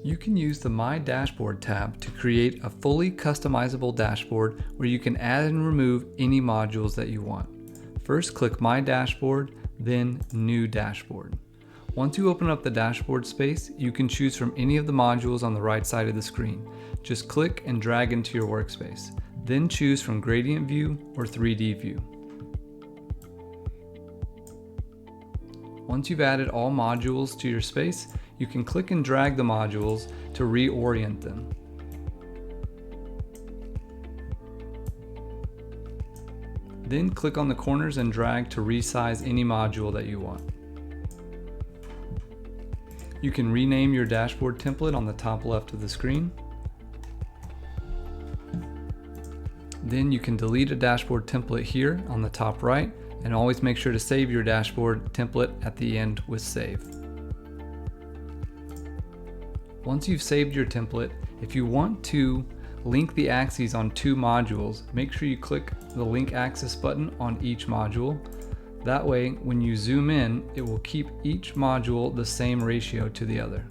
You can use the My Dashboard tab to create a fully customizable dashboard where you can add and remove any modules that you want. First, click My Dashboard, then New Dashboard. Once you open up the dashboard space, you can choose from any of the modules on the right side of the screen. Just click and drag into your workspace. Then choose from Gradient View or 3D View. Once you've added all modules to your space, you can click and drag the modules to reorient them. Then click on the corners and drag to resize any module that you want. You can rename your dashboard template on the top left of the screen. Then you can delete a dashboard template here on the top right, and always make sure to save your dashboard template at the end with Save. Once you've saved your template, if you want to link the axes on two modules, make sure you click the Link Axis button on each module. That way, when you zoom in, it will keep each module the same ratio to the other.